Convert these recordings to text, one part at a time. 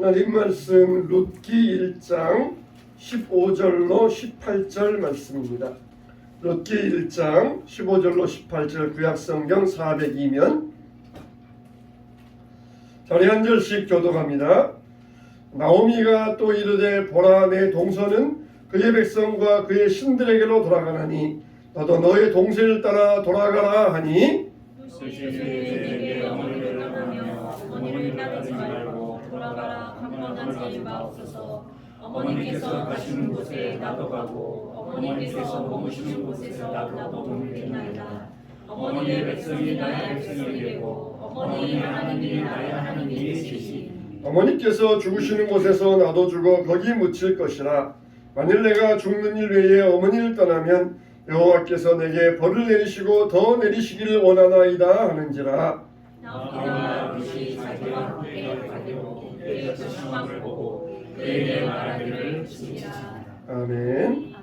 하나님 말씀 룻기 1장 15절로 18절 말씀입니다. 룻기 1장 15절로 18절 구약성경 402면 자리 한 절씩 교독합니다. 나오미가 또 이르되 보라 내 동서는 그의 백성과 그의 신들에게로 돌아가나니 너도 너의 동생을 따라 돌아가라 하니 주님에게 어머니를 떠나며 어머니를 따르지 말고 돌아가라 강론하지 마옵소서. 어머니께서 가시는 곳에 나도 가고 어머니께서 머무시는 곳에서 나도 머물겠나이다. 어머니의 백성이 나의 백성이 되고 어머니의 하나님이 나의 하나님이 되시니 어머니께서 죽으시는 곳에서 나도 죽어 거기 묻힐 것이라. 만일 내가 죽는 일 외에 어머니를 떠나면 여호와께서 내게 벌을 내리시고 더 내리시기를 원하나이다 하는지라. 나오미가 룻이 자기와 함께 가기로 그의 조상을 보고 그에게 말하기를 주니라. 아멘.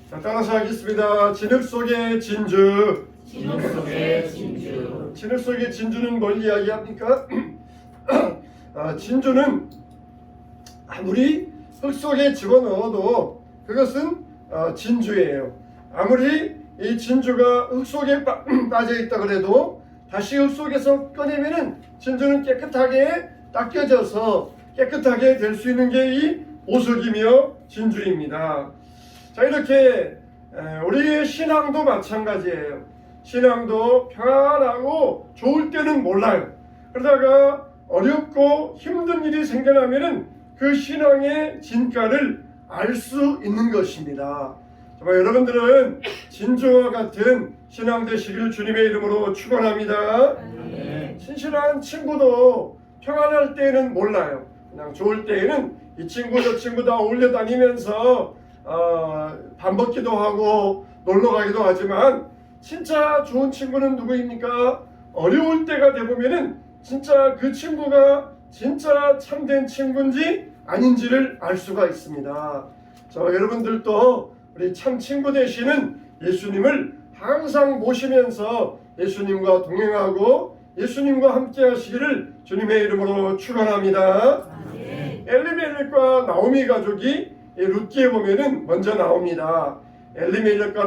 자, 따라서 하겠습니다. 진흙 속의 진주. 진흙 속의 진주. 진흙 속의 진주는 뭘 이야기합니까? 진주는 아무리 흙 속에 집어넣어도 그것은 진주예요. 아무리 이 진주가 흙 속에 빠져 있다 그래도 다시 흙 속에서 꺼내면은 진주는 깨끗하게 닦여져서 깨끗하게 될 수 있는 게 이 보석이며 진주입니다. 자, 이렇게 우리의 신앙도 마찬가지예요. 신앙도 평안하고 좋을 때는 몰라요. 그러다가 어렵고 힘든 일이 생겨나면은 그 신앙의 진가를 알 수 있는 것입니다. 정말 여러분들은 진주와 같은 신앙 되시길 주님의 이름으로 축원합니다. 신실한 친구도 평안할 때에는 몰라요. 그냥 좋을 때에는 이 친구 저 친구 다 어울려 다니면서 밥 먹기도 하고 놀러 가기도 하지만 진짜 좋은 친구는 누구입니까? 어려울 때가 되보면은 진짜 그 친구가 진짜 참된 친구인지 아닌지를 알 수가 있습니다. 자, 여러분들도 우리 참 친구 되시는 예수님을 항상 모시면서 예수님과 동행하고 예수님과 함께 하시기를 주님의 이름으로 축원합니다. 엘리멜렉과 나오미 가족이 룻기에 보면은 먼저 나옵니다. 엘리멜렉과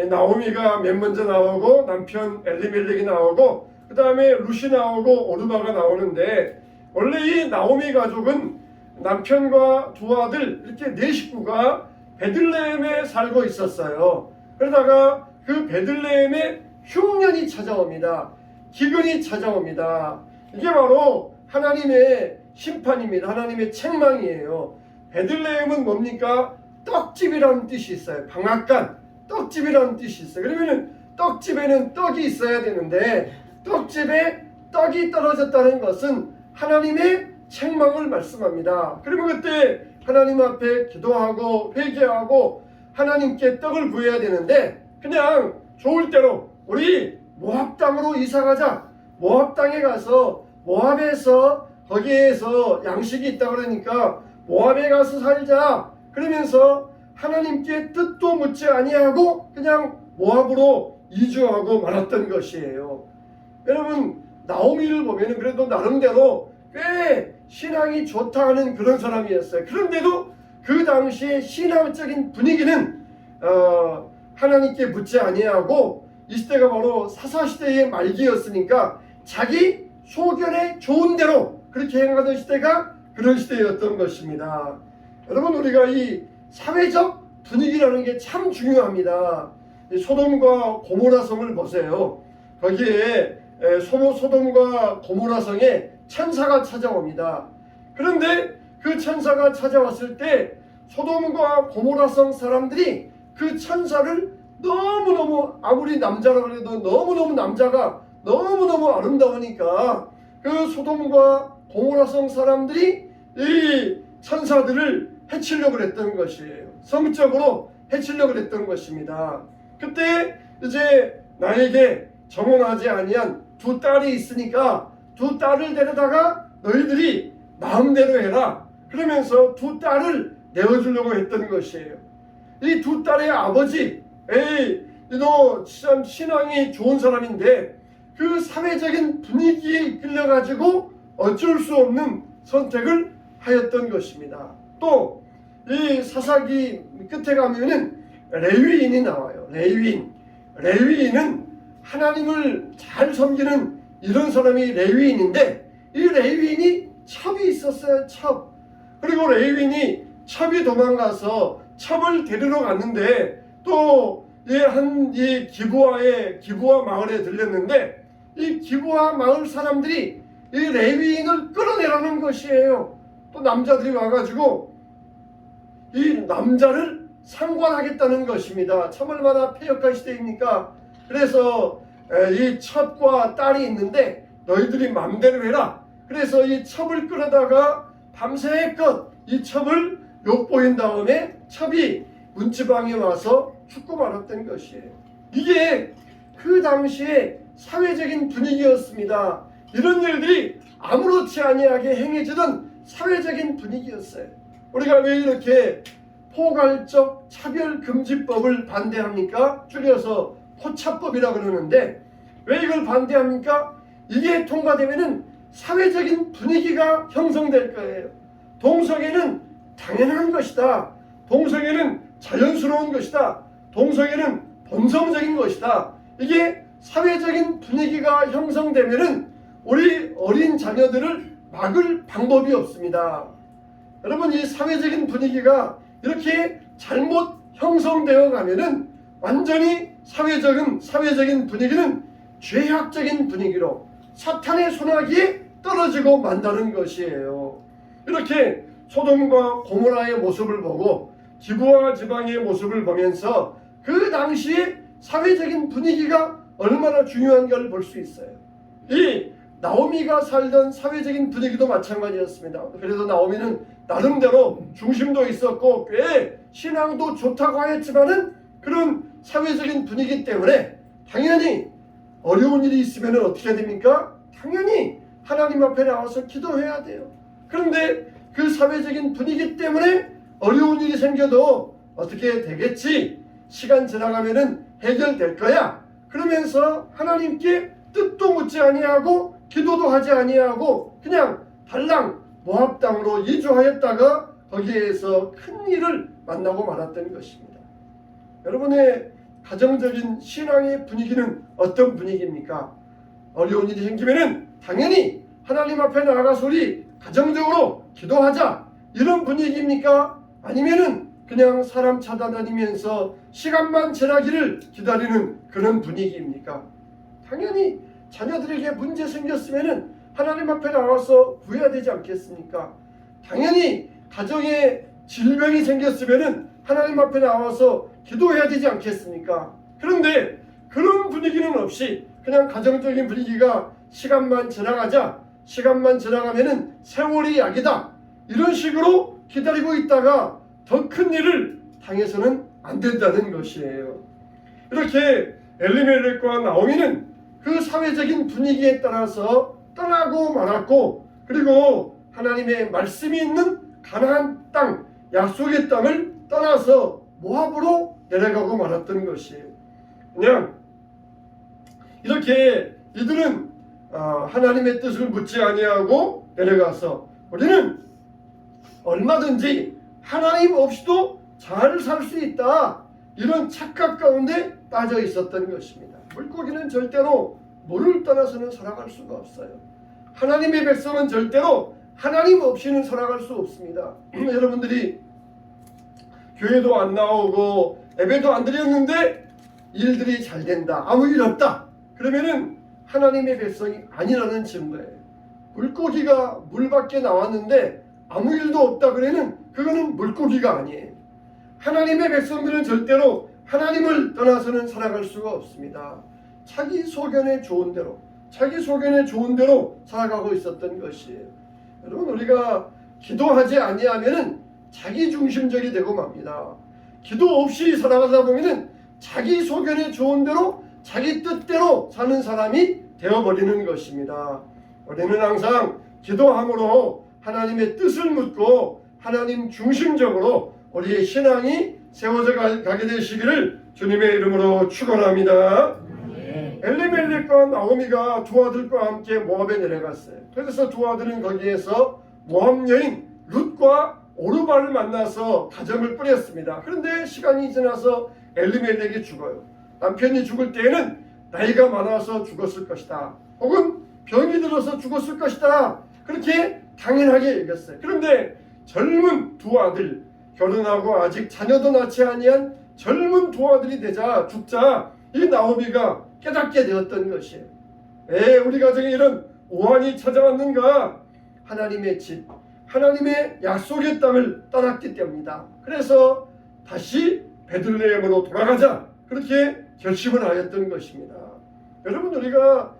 나오미가 맨 먼저 나오고 남편 엘리멜렉이 나오고 그 다음에 룻이 나오고 오르바가 나오는데 원래 이 나오미 가족은 남편과 두 아들 이렇게 네 식구가 베들레헴에 살고 있었어요. 그러다가 그 베들레헴에 흉년이 찾아옵니다. 기근이 찾아옵니다. 이게 바로 하나님의 심판입니다. 하나님의 책망이에요. 베들레헴은 뭡니까? 떡집이라는 뜻이 있어요. 방앗간 떡집이라는 뜻이 있어요. 그러면은 떡집에는 떡이 있어야 되는데 떡집에 떡이 떨어졌다는 것은 하나님의 책망을 말씀합니다. 그러면 그때 하나님 앞에 기도하고 회개하고 하나님께 떡을 구해야 되는데 그냥 좋을 대로 우리 모압 땅으로 이사 가자. 모압 땅에 가서 모압에서 거기에서 양식이 있다 그러니까 모압에 가서 살자. 그러면서 하나님께 뜻도 묻지 아니하고 그냥 모압으로 이주하고 말았던 것이에요. 여러분 나오미를 보면 그래도 나름대로 꽤 신앙이 좋다 하는 그런 사람이었어요. 그런데도 그 당시의 신앙적인 분위기는 하나님께 묻지 아니하고 이 시대가 바로 사사시대의 말기였으니까 자기 소견에 좋은 대로 그렇게 행하던 시대가 그런 시대였던 것입니다. 여러분 우리가 이 사회적 분위기라는 게 참 중요합니다. 소돔과 고모라 성을 보세요. 거기에 소돔과 고모라 성에 천사가 찾아옵니다. 그런데 그 천사가 찾아왔을 때 소돔과 고모라 성 사람들이 그 천사를 너무너무 아무리 남자라고 해도 너무너무 남자가 너무너무 아름다우니까 그 소돔과 고모라 성 사람들이 이 천사들을 해치려고 했던 것이에요. 성적으로 해치려고 했던 것입니다. 그때 이제 나에게 정혼하지 아니한 두 딸이 있으니까 두 딸을 데려다가 너희들이 마음대로 해라. 그러면서 두 딸을 내어주려고 했던 것이에요. 이 두 딸의 아버지, 너 참 신앙이 좋은 사람인데 그 사회적인 분위기에 이끌려가지고 어쩔 수 없는 선택을 하였던 것입니다. 또 이 사사기 끝에 가면은 레위인이 나와요. 레위인은 하나님을 잘 섬기는 이런 사람이 레위인인데, 이 레위인이 첩이 있었어요. 첩. 그리고 레위인이 첩이 도망가서 첩을 데리러 갔는데, 또 이 기브아 마을에 들렸는데, 이 기브아 마을 사람들이 이 레위인을 끌어내라는 것이에요. 또 남자들이 와가지고 이 남자를 상관하겠다는 것입니다. 참 얼마나 패역한 시대입니까? 그래서 이 첩과 딸이 있는데 너희들이 맘대로 해라. 그래서 이 첩을 끌어다가 밤새껏 이 첩을 욕보인 다음에 첩이 문지방에 와서 죽고 말았던 것이에요. 이게 그 당시에 사회적인 분위기였습니다. 이런 일들이 아무렇지 아니하게 행해지던 사회적인 분위기였어요. 우리가 왜 이렇게 포괄적 차별금지법을 반대합니까? 줄여서 포차법이라 그러는데, 왜 이걸 반대합니까? 이게 통과되면은 사회적인 분위기가 형성될 거예요. 동성애는 당연한 것이다. 동성애는 자연스러운 것이다. 동성애는 본성적인 것이다. 이게 사회적인 분위기가 형성되면은 우리 어린 자녀들을 막을 방법이 없습니다. 여러분, 이 사회적인 분위기가 이렇게 잘못 형성되어 가면은 완전히 사회적인 분위기는 죄악적인 분위기로 사탄의 손아귀에 떨어지고 만다는 것이에요. 이렇게 소돔과 고모라의 모습을 보고 기브아 지방의 모습을 보면서 그 당시에 사회적인 분위기가 얼마나 중요한가를 볼 수 있어요. 이 나오미가 살던 사회적인 분위기도 마찬가지였습니다. 그래서 나오미는 나름대로 중심도 있었고 꽤 신앙도 좋다고 하였지만은 그런 사회적인 분위기 때문에 당연히 어려운 일이 있으면 어떻게 됩니까? 당연히 하나님 앞에 나와서 기도해야 돼요. 그런데 그 사회적인 분위기 때문에 어려운 일이 생겨도 어떻게 되겠지? 시간 지나가면은 해결될 거야. 그러면서 하나님께 뜻도 묻지 아니하고 기도도 하지 아니하고 그냥 달랑 모압 땅으로 이주하였다가 거기에서 큰 일을 만나고 말았던 것입니다. 여러분의 가정적인 신앙의 분위기는 어떤 분위기입니까? 어려운 일이 생기면은 당연히 하나님 앞에 나아가서 우리 가정적으로 기도하자, 이런 분위기입니까? 아니면은 그냥 사람 찾아다니면서 시간만 지나기를 기다리는 그런 분위기입니까? 당연히 자녀들에게 문제 생겼으면은 하나님 앞에 나와서 구해야 되지 않겠습니까? 당연히 가정에 질병이 생겼으면은 하나님 앞에 나와서 기도해야 되지 않겠습니까? 그런데 그런 분위기는 없이 그냥 가정적인 분위기가 시간만 지나가면은 세월이 약이다, 이런 식으로 기다리고 있다가 더 큰 일을 당해서는 안 된다는 것이에요. 이렇게 엘리멜렉과 나오미는 그 사회적인 분위기에 따라서 떠나고 말았고, 그리고 하나님의 말씀이 있는 가나안 땅, 약속의 땅을 떠나서 모압으로 내려가고 말았던 것이에요. 그냥 이렇게 이들은 하나님의 뜻을 묻지 아니하고 내려가서 우리는 얼마든지 하나님 없이도 잘 살 수 있다, 이런 착각 가운데 빠져 있었던 것입니다. 물고기는 절대로 물을 떠나서는 살아갈 수가 없어요. 하나님의 백성은 절대로 하나님 없이는 살아갈 수 없습니다. 여러분들이 교회도 안 나오고 예배도 안 드렸는데 일들이 잘 된다, 아무 일 없다, 그러면은 하나님의 백성이 아니라는 증거예요. 물고기가 물 밖에 나왔는데 아무 일도 없다 그러면 그거는 물고기가 아니에요. 하나님의 백성들은 절대로 하나님을 떠나서는 살아갈 수가 없습니다. 자기 소견에 좋은 대로 살아가고 있었던 것이에요. 여러분, 우리가 기도하지 아니하면은 자기 중심적이 되고 맙니다. 기도 없이 살아가다 보면은 자기 소견에 좋은 대로 자기 뜻대로 사는 사람이 되어버리는 것입니다. 우리는 항상 기도함으로 하나님의 뜻을 묻고 하나님 중심적으로 우리의 신앙이 세워져 가게 되시기를 주님의 이름으로 축원합니다. 엘리멜렉과 나오미가 두 아들과 함께 모압에 내려갔어요. 그래서 두 아들은 거기에서 모압 여인 룻과 오르바를 만나서 가정을 꾸렸습니다. 그런데 시간이 지나서 엘리멜렉이 죽어요. 남편이 죽을 때에는 나이가 많아서 죽었을 것이다. 혹은 병이 들어서 죽었을 것이다. 그렇게 당연하게 여겼어요. 그런데 젊은 두 아들, 결혼하고 아직 자녀도 낳지 아니한 젊은 두 아들이 되자 죽자 이 나오미가 깨닫게 되었던 것이에요. 왜 우리 가정에 이런 오한이 찾아왔는가? 하나님의 집, 하나님의 약속의 땅을 떠났기 때문이다. 그래서 다시 베들레헴으로 돌아가자 그렇게 결심을 하였던 것입니다. 여러분, 우리가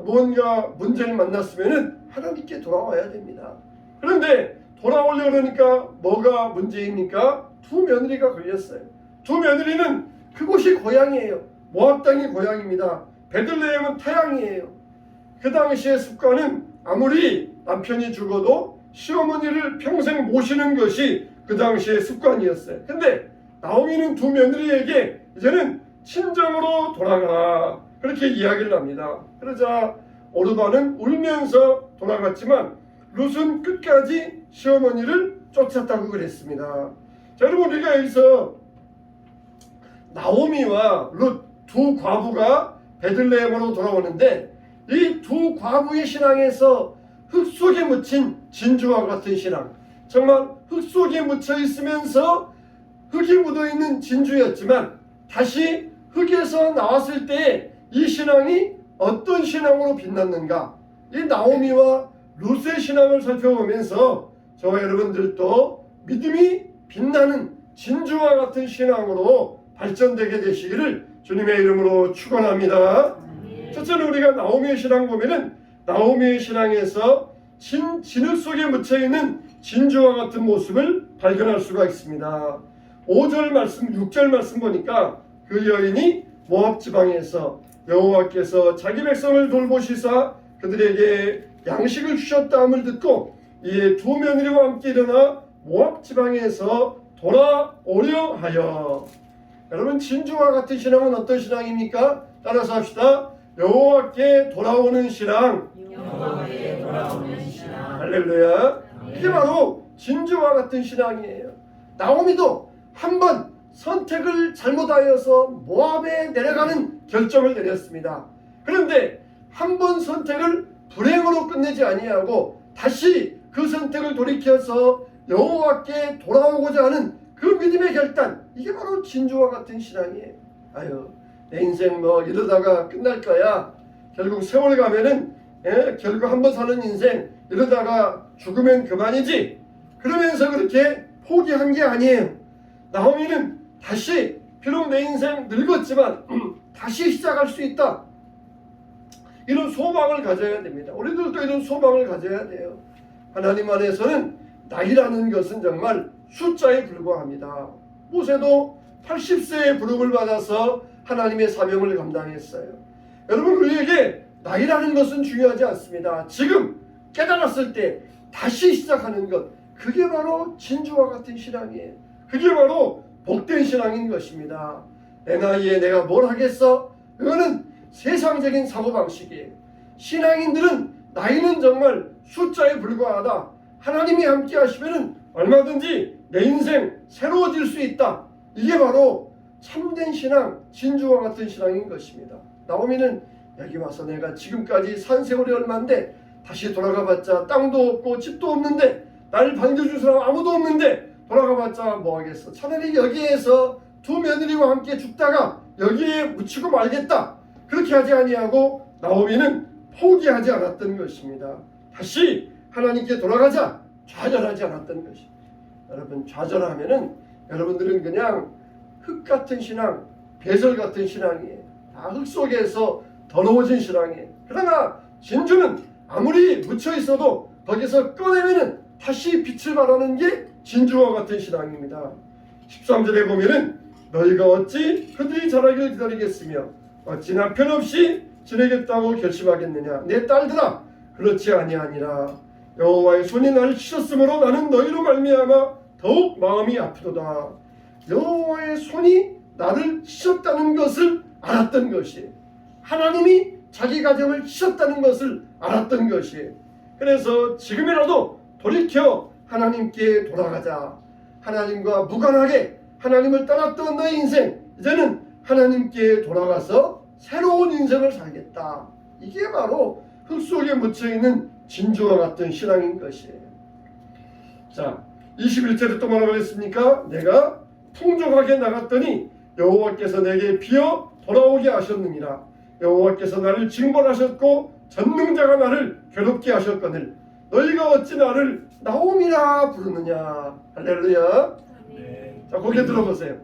뭔가 문제를 만났으면 하나님께 돌아와야 됩니다. 그런데 돌아오려고 그러니까 뭐가 문제입니까? 두 며느리가 걸렸어요. 두 며느리는 그곳이 고향이에요. 모압 땅이 고향입니다. 베들레헴은 타향이에요. 그 당시의 습관은 아무리 남편이 죽어도 시어머니를 평생 모시는 것이 그 당시의 습관이었어요. 근데 나오미는 두 며느리에게 이제는 친정으로 돌아가라 그렇게 이야기를 합니다. 그러자 오르바는 울면서 돌아갔지만 룻은 끝까지 시어머니를 쫓았다고 그랬습니다. 자, 여러분, 우리가 여기서 나오미와 룻 두 과부가 베들레헴으로 돌아오는데 이 두 과부의 신앙에서 흙 속에 묻힌 진주와 같은 신앙, 정말 흙 속에 묻혀 있으면서 흙이 묻어 있는 진주였지만 다시 흙에서 나왔을 때 이 신앙이 어떤 신앙으로 빛났는가? 이 나오미와 룻의 신앙을 살펴보면서 저와 여러분들도 믿음이 빛나는 진주와 같은 신앙으로 발전되게 되시기를 주님의 이름으로 축원합니다. 첫째는 우리가 나오미의 신앙 보면은 나오미의 신앙에서 진흙 속에 묻혀있는 진주와 같은 모습을 발견할 수가 있습니다. 5절 말씀, 6절 말씀 보니까 그 여인이 모압 지방에서 여호와께서 자기 백성을 돌보시사 그들에게 양식을 주셨다함을 듣고 이에 두 며느리와 함께 일어나 모압 지방에서 돌아오려 하여. 여러분, 진주와 같은 신앙은 어떤 신앙입니까? 따라서 합시다. 여호와께 돌아오는 신앙. 여호와께 돌아오는 신앙. 할렐루야. 이게 바로 진주와 같은 신앙이에요. 나오미도 한번 선택을 잘못하여서 모압에 내려가는 결정을 내렸습니다. 그런데 한 번 선택을 불행으로 끝내지 아니하고 다시 그 선택을 돌이켜서 여호와께 돌아오고자 하는 그 믿음의 결단, 이게 바로 진주와 같은 신앙이에요. 아유, 내 인생 뭐 이러다가 끝날 거야. 결국 세월 가면은 결국 한 번 사는 인생 이러다가 죽으면 그만이지. 그러면서 그렇게 포기한 게 아니에요. 나오미는 다시, 비록 내 인생 늙었지만 다시 시작할 수 있다. 이런 소망을 가져야 됩니다. 우리들도 이런 소망을 가져야 돼요. 하나님 안에서는 나이라는 것은 정말 숫자에 불과합니다. 모세도 80세의 부름을 받아서 하나님의 사명을 감당했어요. 여러분, 우리에게 나이라는 것은 중요하지 않습니다. 지금 깨달았을 때 다시 시작하는 것, 그게 바로 진주와 같은 신앙이에요. 그게 바로 복된 신앙인 것입니다. 내 나이에 내가 뭘 하겠어? 이거는 세상적인 사고방식이에요. 신앙인들은 나이는 정말 숫자에 불과하다. 하나님이 함께 하시면 얼마든지 내 인생 새로워질 수 있다. 이게 바로 참된 신앙, 진주와 같은 신앙인 것입니다. 나오미는 여기 와서 내가 지금까지 산 세월이 얼만데 다시 돌아가봤자 땅도 없고 집도 없는데 나를 반겨줄 사람 아무도 없는데 돌아가봤자 뭐하겠어. 차라리 여기에서 두 며느리와 함께 죽다가 여기에 묻히고 말겠다. 그렇게 하지 아니하고 나오미는 포기하지 않았던 것입니다. 다시 하나님께 돌아가자. 좌절하지 않았던 것입니다. 여러분, 좌절하면은 여러분들은 그냥 흙 같은 신앙, 배설 같은 신앙이에요. 다 흙 속에서 더러워진 신앙이에요. 그러나 진주는 아무리 묻혀 있어도 거기서 꺼내면은 다시 빛을 발하는 게 진주와 같은 신앙입니다. 13절에 보면은 너희가 어찌 그들이 자라기를 기다리겠으며 어찌 남편 없이 지내겠다고 결심하겠느냐. 내 딸들아, 그렇지 아니하니라. 여호와의 손이 나를 치셨으므로 나는 너희로 말미암아 더욱 마음이 아프도다. 여호와의 손이 나를 치셨다는 것을 알았던 것이에요. 하나님이 자기 가정을 치셨다는 것을 알았던 것이에요. 그래서 지금이라도 돌이켜 하나님께 돌아가자. 하나님과 무관하게 하나님을 떠났던 너의 인생, 이제는 하나님께 돌아가서 새로운 인생을 살겠다. 이게 바로 흙 속에 묻혀있는 진주와 같은 신앙인 것이에요. 자, 21절에 또 뭐라고 했습니까? 내가 풍족하게 나갔더니 여호와께서 내게 비어 돌아오게 하셨느니라. 여호와께서 나를 징벌하셨고 전능자가 나를 괴롭게 하셨거늘 너희가 어찌 나를 나옴이라 부르느냐. 할렐루야. 네. 자, 거기에 들어보세요.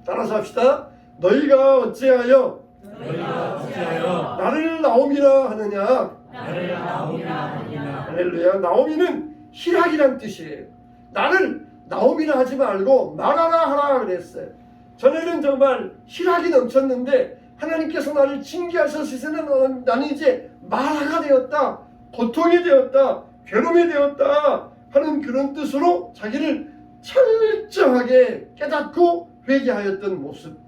따라서 합시다. 너희가 어찌하여 너희가 어찌하여 나를 나옴이라 하느냐. 나를 나오미라 하느냐. 할렐루야. 나오미는 희락이란 뜻이에요. 나를 나오미라 하지 말고 말하라 하라 그랬어요. 전에는 정말 희락이 넘쳤는데 하나님께서 나를 징계하셨을 때는 나는 이제 말하가 되었다, 고통이 되었다, 괴로움이 되었다 하는 그런 뜻으로 자기를 철저하게 깨닫고 회개하였던 모습,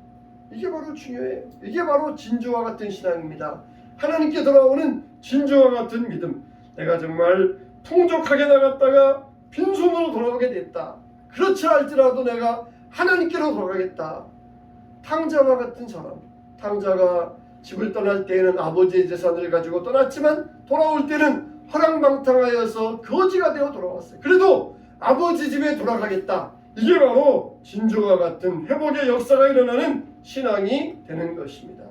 이게 바로 중요해요. 이게 바로 진주와 같은 신앙입니다. 하나님께 돌아오는 진주와 같은 믿음. 내가 정말 풍족하게 나갔다가 빈손으로 돌아오게 됐다. 그렇지 할지라도 내가 하나님께로 돌아가겠다. 탕자와 같은 사람. 탕자가 집을 떠날 때에는 아버지의 재산을 가지고 떠났지만 돌아올 때는 허랑방탕하여서 거지가 되어 돌아왔어요. 그래도 아버지 집에 돌아가겠다. 이게 바로 진주와 같은 회복의 역사가 일어나는 신앙이 되는 것입니다.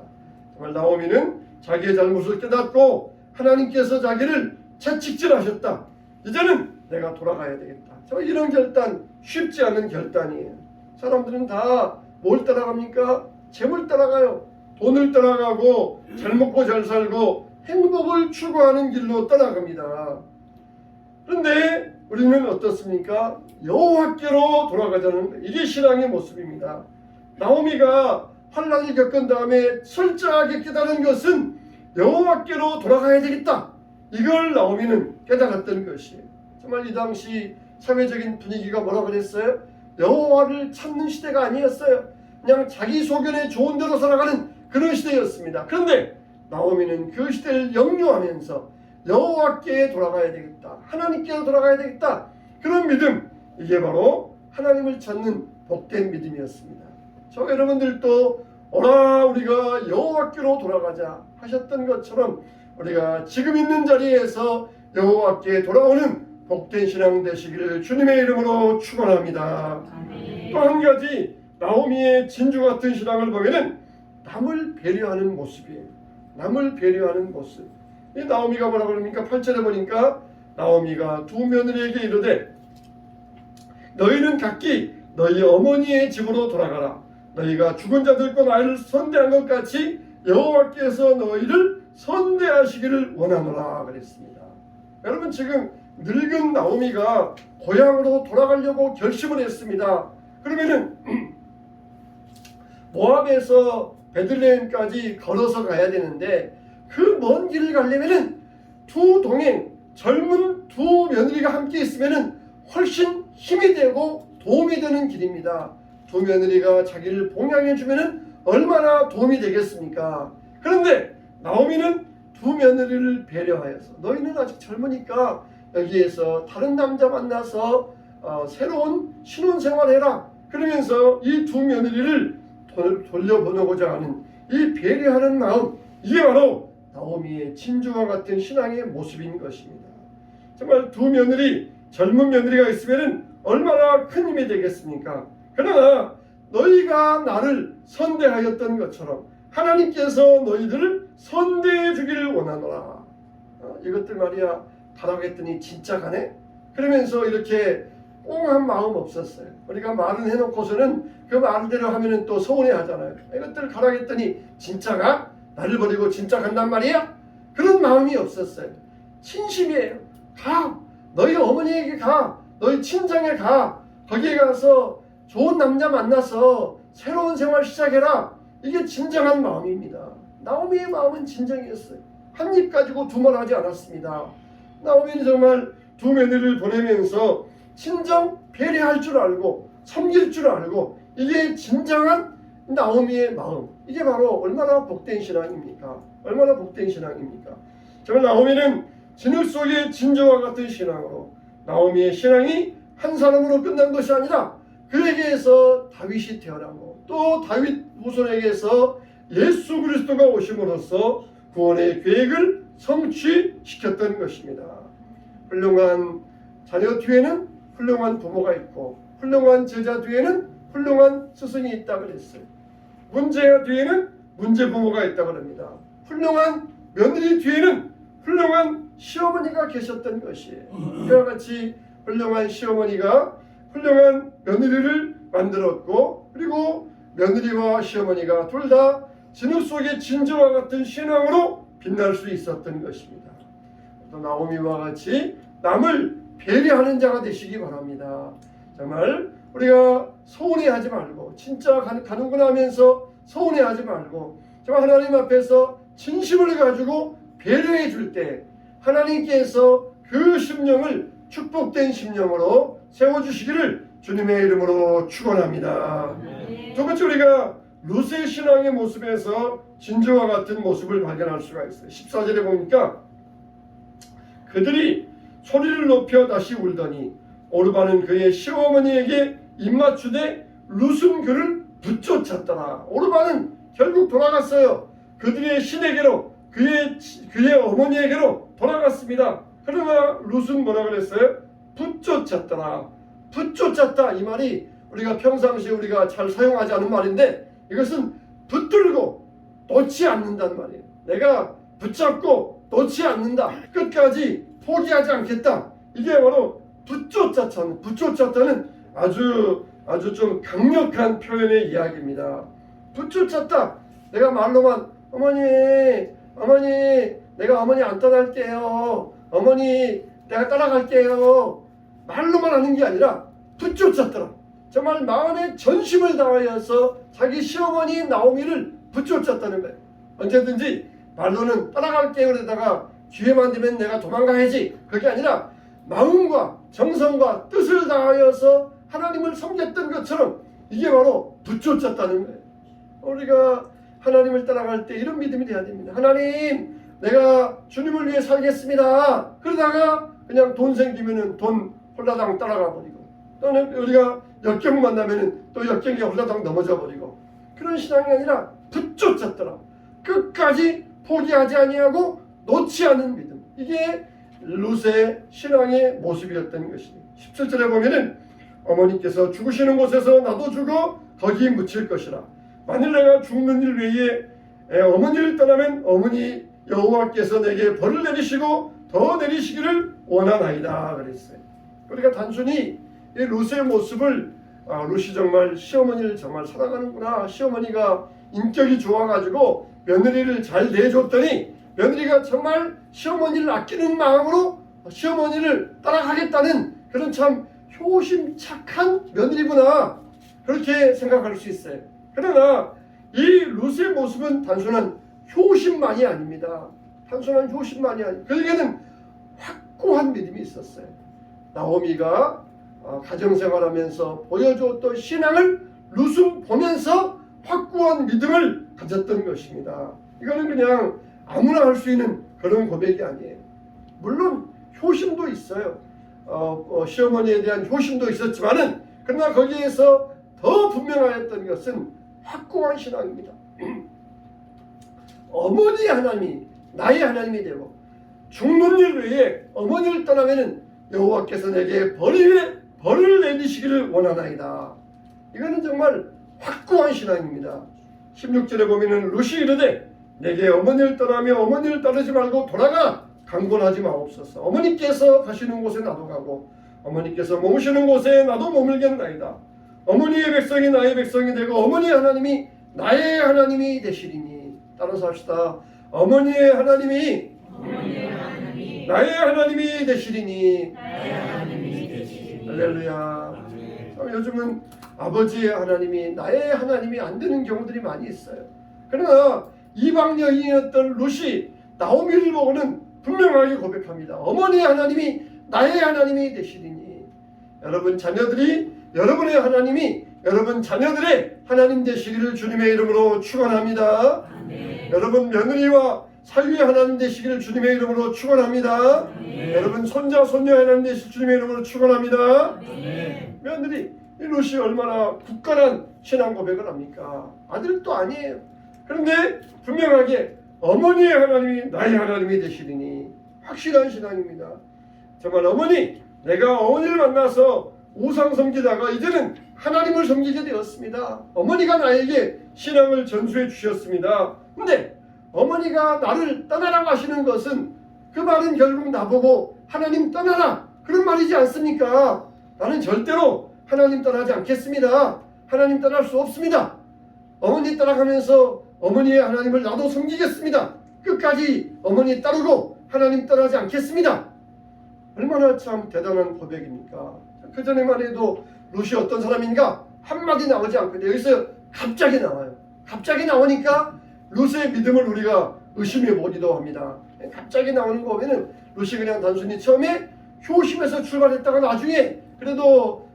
정말 나오미는 자기의 잘못을 깨닫고 하나님께서 자기를 채찍질하셨다. 이제는 내가 돌아가야 되겠다. 정말 이런 결단 쉽지 않은 결단이에요. 사람들은 다 뭘 따라갑니까? 재물 따라가요. 돈을 따라가고 잘 먹고 잘 살고 행복을 추구하는 길로 따라갑니다. 그런데 우리는 어떻습니까? 여호와께로 돌아가자는 거예요. 이게 신앙의 모습입니다. 나오미가 환난을 겪은 다음에 철저하게 깨달은 것은 여호와께로 돌아가야 되겠다. 이걸 나오미는 깨달았던 것이에요. 정말 이 당시 사회적인 분위기가 뭐라 그랬어요? 여호와를 찾는 시대가 아니었어요. 그냥 자기 소견에 좋은 대로 살아가는 그런 시대였습니다. 그런데 나오미는 그 시대를 역류하면서 여호와께 돌아가야 되겠다. 하나님께로 돌아가야 되겠다. 그런 믿음, 이게 바로 하나님을 찾는 복된 믿음이었습니다. 저 여러분들도 오라 우리가 여호와께로 돌아가자 하셨던 것처럼 우리가 지금 있는 자리에서 여호와께 돌아오는 복된 신앙 되시기를 주님의 이름으로 축원합니다. 또 한 가지 나오미의 진주 같은 신앙을 보면은 남을 배려하는 모습이에요. 남을 배려하는 모습. 이 나오미가 뭐라고 그럽니까? 8절에 보니까 나오미가 두 며느리에게 이르되 너희는 각기 너희 어머니의 집으로 돌아가라. 너희가 죽은 자들과 나를 선대한 것 같이 여호와께서 너희를 선대하시기를 원하노라 그랬습니다. 여러분, 지금 늙은 나오미가 고향으로 돌아가려고 결심을 했습니다. 그러면은 모압에서 베들레헴까지 걸어서 가야 되는데 그 먼 길을 가려면은 두 동행 젊은 두 며느리가 함께 있으면은 훨씬 힘이 되고 도움이 되는 길입니다. 두 며느리가 자기를 봉양해 주면은 얼마나 도움이 되겠습니까? 그런데 나오미는 두 며느리를 배려하여서 너희는 아직 젊으니까 여기에서 다른 남자 만나서 새로운 신혼생활해라. 그러면서 이 두 며느리를 돌려보내고자 하는 이 배려하는 마음, 이게 바로 나오미의 진주와 같은 신앙의 모습인 것입니다. 정말 두 며느리, 젊은 며느리가 있으면 얼마나 큰 힘이 되겠습니까? 그러나 너희가 나를 선대하였던 것처럼 하나님께서 너희들을 선대해 주기를 원하노라. 이것들 말이야 가라고 했더니 진짜 가네? 그러면서 이렇게 꽁한 마음 없었어요. 우리가 말은 해놓고서는 그 말대로 하면은 또 서운해 하잖아요. 이것들 가라고 했더니 진짜 가? 나를 버리고 진짜 간단 말이야? 그런 마음이 없었어요. 진심이에요. 가! 너희 어머니에게 가! 너희 친정에 가! 거기에 가서 좋은 남자 만나서 새로운 생활 시작해라! 이게 진정한 마음입니다. 나오미의 마음은 진정이었어요. 한 입 가지고 두 말 하지 않았습니다. 나오미는 정말 두 며느리를 보내면서 친정 배려할 줄 알고 섬길 줄 알고, 이게 진정한 나오미의 마음, 이게 바로 얼마나 복된 신앙입니까? 얼마나 복된 신앙입니까? 정말 나오미는 진흙 속의 진주와 같은 신앙으로 나오미의 신앙이 한 사람으로 끝난 것이 아니라 그에게서 다윗이 태어나고 또 다윗 후손에게서 예수 그리스도가 오심으로써 구원의 계획을 성취시켰던 것입니다. 훌륭한 자녀 뒤에는 훌륭한 부모가 있고 훌륭한 제자 뒤에는 훌륭한 스승이 있다 그랬어요. 문제가 뒤에는 문제 부모가 있다 그럽니다. 훌륭한 며느리 뒤에는 훌륭한 시어머니가 계셨던 것이에요. 이와 같이 훌륭한 시어머니가 훌륭한 며느리를 만들었고 그리고 며느리와 시어머니가 둘 다 진흙 속의 진주와 같은 신앙으로 빛날 수 있었던 것입니다. 또 나오미와 같이 남을 배려하는 자가 되시기 바랍니다. 정말 우리가 서운해하지 말고 진짜 가는구나 하면서 서운해하지 말고 정말 하나님 앞에서 진심을 가지고 배려해 줄 때 하나님께서 그 심령을 축복된 심령으로 세워주시기를 주님의 이름으로 축원합니다. 두 번째 우리가 룻의 신앙의 모습에서 진주와 같은 모습을 발견할 수가 있어요. 14절에 보니까 그들이 소리를 높여 다시 울더니 오르바는 그의 시어머니에게 입맞추되 룻은 그를 붙쫓았더라. 오르바는 결국 돌아갔어요. 그들의 신에게로 그의 어머니에게로 돌아갔습니다. 그러나 룻은 뭐라 그랬어요? 붙쫓았더라. 붙쫓았다 이 말이 우리가 평상시에 우리가 잘 사용하지 않은 말인데 이것은 붙들고 놓지 않는다는 말이에요. 내가 붙잡고 놓지 않는다. 끝까지 포기하지 않겠다. 이게 바로 붙쫓았다는 아주 좀 강력한 표현의 이야기입니다. 붙쫓았다. 내가 말로만 어머니 내가 어머니 안 떠날게요. 어머니 내가 따라갈게요. 말로만 하는 게 아니라 붙쫓았더라. 정말 마음의 전심을 다하여서 자기 시어머니 나오미를 붙쫓았다는 거예요. 언제든지 말로는 따라갈게요 그러다가 기회만 되면 내가 도망가야지. 그게 아니라 마음과 정성과 뜻을 다하여서 하나님을 섬겼던 것처럼 이게 바로 붙쫓았다는 거예요. 우리가 하나님을 따라갈 때 이런 믿음이 돼야 됩니다. 하나님 내가 주님을 위해 살겠습니다. 그러다가 그냥 돈 생기면은 돈 홀라당 따라가 버리고 또는 우리가 역경 만나면은 또 역경에 홀라당 넘어져 버리고 그런 신앙이 아니라 붙쫓았더라. 끝까지 포기하지 아니하고 놓지 않는 믿음. 이게 룻의 신앙의 모습이었던 것입니다. 17절에 보면은 어머니께서 죽으시는 곳에서 나도 죽어 거기 묻힐 것이라. 만일 내가 죽는 일 외에 어머니를 떠나면 어머니 여호와께서 내게 벌을 내리시고 더 내리시기를 원하나이다 그랬어요. 우리가 단순히 이 룻의 모습을 룻이 정말 시어머니를 정말 사랑하는구나. 시어머니가 인격이 좋아가지고 며느리를 잘 대해줬더니 며느리가 정말 시어머니를 아끼는 마음으로 시어머니를 따라가겠다는 그런 참 효심 착한 며느리구나. 그렇게 생각할 수 있어요. 그러나 이 룻의 모습은 단순한 효심만이 아닙니다. 단순한 효심만이 아닙니다. 그에게는 확고한 믿음이 있었어요. 나오미가 가정생활하면서 보여주었던 신앙을 룻은 보면서 확고한 믿음을 가졌던 것입니다. 이거는 그냥 아무나 할 수 있는 그런 고백이 아니에요. 물론 효심도 있어요. 시어머니에 대한 효심도 있었지만은 그러나 거기에서 더 분명하였던 것은 확고한 신앙입니다. 어머니 하나님이 나의 하나님이 되고 죽는 일 외에 어머니를 떠나면은 여호와께서 내게 벌을 내리시기를 원하나이다. 이거는 정말 확고한 신앙입니다. 16절에 보면은 룻이 이르되 내게 어머니를 떠나며 어머니를 따르지 말고 돌아가 강권하지 마옵소서. 어머니께서 가시는 곳에 나도 가고 어머니께서 머무시는 곳에 나도 머물겠나이다. 어머니의 백성이 나의 백성이 되고 어머니의 하나님이 나의 하나님이 되시리니. 따라서 합시다. 어머니의 하나님이 나의 하나님이 되시리니. 할렐루야. 요즘은 아버지의 하나님이 나의 하나님이 안 되는 경우들이 많이 있어요. 그러나 이방 여인이었던 룻이 나오미를 보고는 분명하게 고백합니다. 어머니의 하나님이 나의 하나님이 되시리니. 여러분 자녀들이 여러분의 하나님이 여러분 자녀들의 하나님 되시기를 주님의 이름으로 축원합니다. 여러분 며느리와 사위의 하나님 되시기를 주님의 이름으로 축원합니다. 여러분 손자 손녀 하나님 되실 주님의 이름으로 축원합니다. 며느리 이 롯이 얼마나 굳건한 신앙 고백을 합니까? 아들도 아니에요. 그런데 분명하게 어머니의 하나님이 나의 하나님이 되시리니 확실한 신앙입니다. 정말 어머니, 내가 어머니를 만나서 우상 섬기다가 이제는 하나님을 섬기게 되었습니다. 어머니가 나에게 신앙을 전수해 주셨습니다. 근데 어머니가 나를 떠나라고 하시는 것은 그 말은 결국 나보고 하나님 떠나라 그런 말이지 않습니까? 나는 절대로 하나님 떠나지 않겠습니다. 하나님 떠날 수 없습니다. 어머니 따라가면서 어머니의 하나님을 나도 섬기겠습니다. 끝까지 어머니 따르고 하나님 떠나지 않겠습니다. 얼마나 참 대단한 고백입니까? 그 전에만 해도 롯이 어떤 사람인가 한마디 나오지 않거든요. 여기서 갑자기 나와요. 갑자기 나오니까 롯의 믿음을 우리가 의심해 보기도 합니다. 갑자기 나오는 거 보면은 롯이 그냥 단순히 처음에 효심에서 출발했다가 나중에 그래도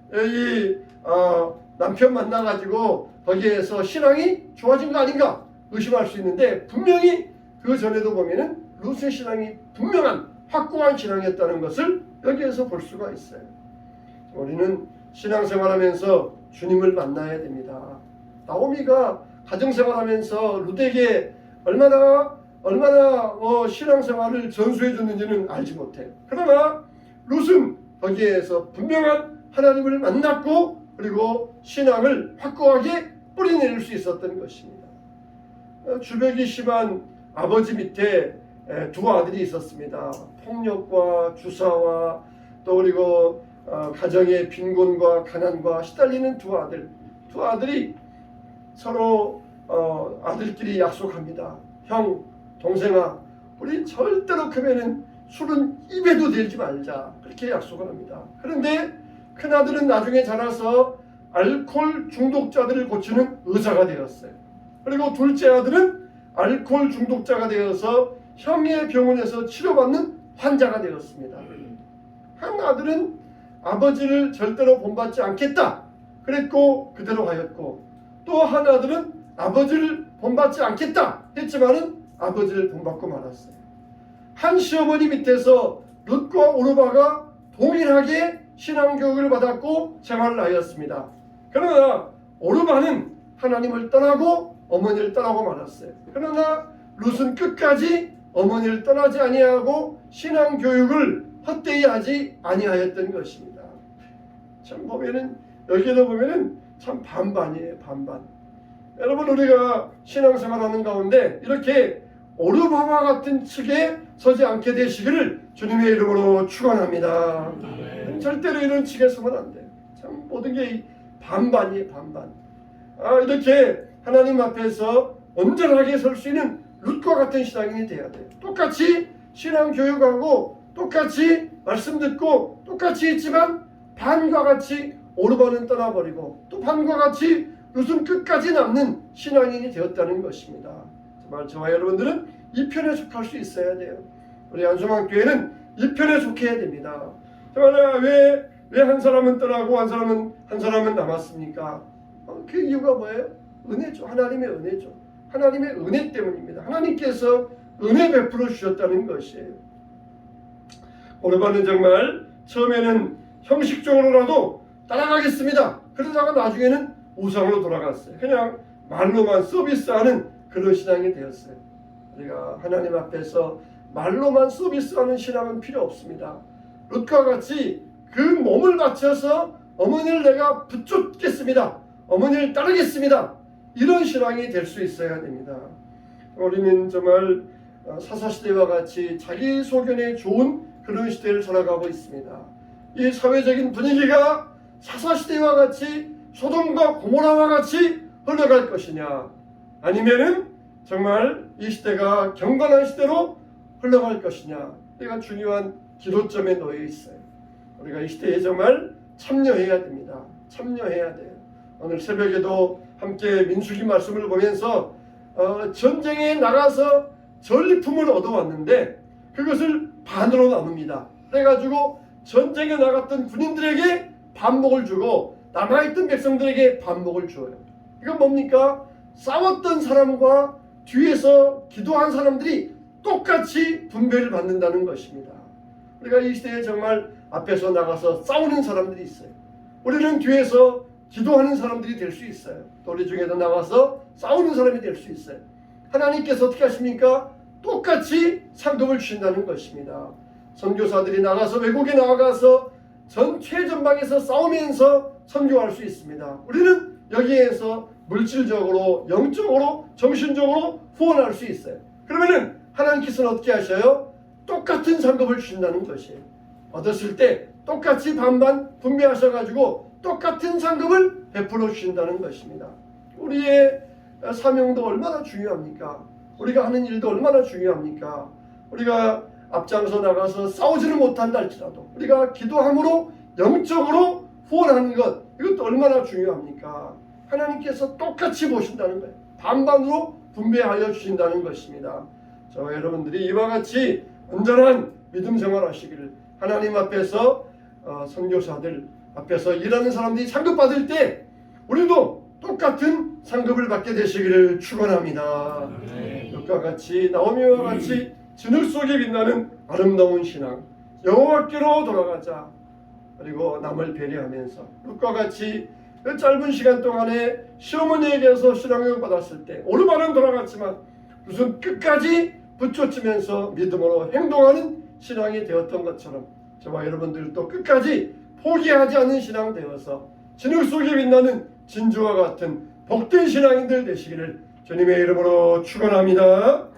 남편 만나가지고 거기에서 신앙이 좋아진 거 아닌가 의심할 수 있는데 분명히 그 전에도 보면은 롯의 신앙이 분명한 확고한 신앙이었다는 것을 여기에서 볼 수가 있어요. 우리는 신앙생활하면서 주님을 만나야 됩니다. 나오미가 가정생활하면서 룻에게 얼마나 신앙생활을 전수해 줬는지는 알지 못해요. 그러나 룻은 거기에서 분명한 하나님을 만났고 그리고 신앙을 확고하게 뿌리내릴 수 있었던 것입니다. 주벽이 심한 아버지 밑에 두 아들이 있었습니다. 폭력과 주사와 또 그리고 가정의 빈곤과 가난과 시달리는 두 아들이 서로 아들끼리 약속합니다. 형, 동생아, 우리 절대로 크면은 술은 입에도 대지 말자 그렇게 약속을 합니다. 그런데 큰아들은 나중에 자라서 알코올 중독자들을 고치는 의사가 되었어요. 그리고 둘째 아들은 알코올 중독자가 되어서 형의 병원에서 치료받는 환자가 되었습니다. 한 아들은 아버지를 절대로 본받지 않겠다 그랬고 그대로 하였고 또 한 아들은 아버지를 본받지 않겠다 했지만은 아버지를 본받고 말았어요. 한 시어머니 밑에서 룻과 오르바가 동일하게 신앙교육을 받았고 생활을 하였습니다. 그러나 오르바는 하나님을 떠나고 어머니를 떠나고 말았어요. 그러나 룻은 끝까지 어머니를 떠나지 아니하고 신앙교육을 헛되이 하지 아니하였던 것입니다. 참 보면은 여기에도 보면은 참 반반이에요. 반반. 여러분 우리가 신앙생활하는 가운데 이렇게 오르바와 같은 측에 서지 않게 되시기를 주님의 이름으로 축원합니다. 절대로 이런 측에 서면 안 돼요. 참 모든 게 반반이에요. 반반. 이렇게 하나님 앞에서 온전하게 설 수 있는 룻과 같은 신앙인이 돼야 돼요. 똑같이 신앙 교육하고 똑같이 말씀 듣고 똑같이 있지만 반과 같이 오르바는 떠나버리고 또 반과 같이 룻은 끝까지 남는 신앙인이 되었다는 것입니다. 정말 저와 여러분들은 이 편에 속할 수 있어야 돼요. 우리 안소망교회는 이 편에 속해야 됩니다. 정말 왜 한 사람은 떠나고 한 사람은 남았습니까? 그 이유가 뭐예요? 은혜죠. 하나님의 은혜죠. 하나님의 은혜 때문입니다. 하나님께서 은혜 베풀어 주셨다는 것이에요. 오르바는 정말 처음에는 형식적으로라도 따라가겠습니다. 그러다가 나중에는 우상으로 돌아갔어요. 그냥 말로만 서비스하는 그런 신앙이 되었어요. 우리가 하나님 앞에서 말로만 서비스하는 신앙은 필요 없습니다. 룻과 같이 그 몸을 바쳐서 어머니를 내가 붙잡겠습니다. 어머니를 따르겠습니다. 이런 신앙이 될 수 있어야 됩니다. 우리는 정말 사사시대와 같이 자기 소견에 좋은 그런 시대를 살아가고 있습니다. 이 사회적인 분위기가 사사시대와 같이 소돔과 고모라와 같이 흘러갈 것이냐 아니면은 정말 이 시대가 경건한 시대로 흘러갈 것이냐 이가 중요한 기로점에 놓여 있어요. 우리가 이 시대에 정말 참여해야 됩니다. 참여해야 돼요. 오늘 새벽에도 함께 민수기 말씀을 보면서 전쟁에 나가서 전리품을 얻어왔는데 그것을 반으로 나눕니다. 그래가지고 전쟁에 나갔던 군인들에게 반목을 주고 남아있던 백성들에게 반목을 줘요. 이건 뭡니까? 싸웠던 사람과 뒤에서 기도한 사람들이 똑같이 분배를 받는다는 것입니다. 우리가 이 시대에 정말 앞에서 나가서 싸우는 사람들이 있어요. 우리는 뒤에서 기도하는 사람들이 될 수 있어요. 또 우리 중에도 나와서 싸우는 사람이 될 수 있어요. 하나님께서 어떻게 하십니까? 똑같이 상급을 주신다는 것입니다. 선교사들이 나가서 외국에 나가서 전 최전방에서 싸우면서 선교할 수 있습니다. 우리는 여기에서 물질적으로, 영적으로, 정신적으로 후원할 수 있어요. 그러면은 하나님께서는 어떻게 하셔요? 똑같은 상급을 주신다는 것이에요. 얻었을 때 똑같이 반반 분배하셔가지고 똑같은 상급을 베풀어 주신다는 것입니다. 우리의 사명도 얼마나 중요합니까? 우리가 하는 일도 얼마나 중요합니까? 우리가 앞장서 나가서 싸우지는 못한다 할지라도 우리가 기도함으로 영적으로 후원하는 것, 이것도 얼마나 중요합니까? 하나님께서 똑같이 보신다는 거예요. 반반으로 분배하여 주신다는 것입니다. 저와 여러분들이 이와 같이 온전한 믿음 생활하시기를, 하나님 앞에서 선교사들 앞에서 일하는 사람들이 상급 받을 때 우리도 똑같은 상급을 받게 되시기를 축원합니다. 이것과 같이 나오미와 같이 진흙 속에 빛나는 아름다운 신앙, 여호와께로 돌아가자. 그리고 남을 배려하면서 룻과 같이 그 짧은 시간 동안에 시어머니에게서 신앙을 받았을 때 오르반은 돌아갔지만 무슨 끝까지 붙여치면서 믿음으로 행동하는 신앙이 되었던 것처럼 저와 여러분들도 끝까지 포기하지 않는 신앙 되어서 진흙 속에 빛나는 진주와 같은 복된 신앙인들 되시기를 주님의 이름으로 축원합니다.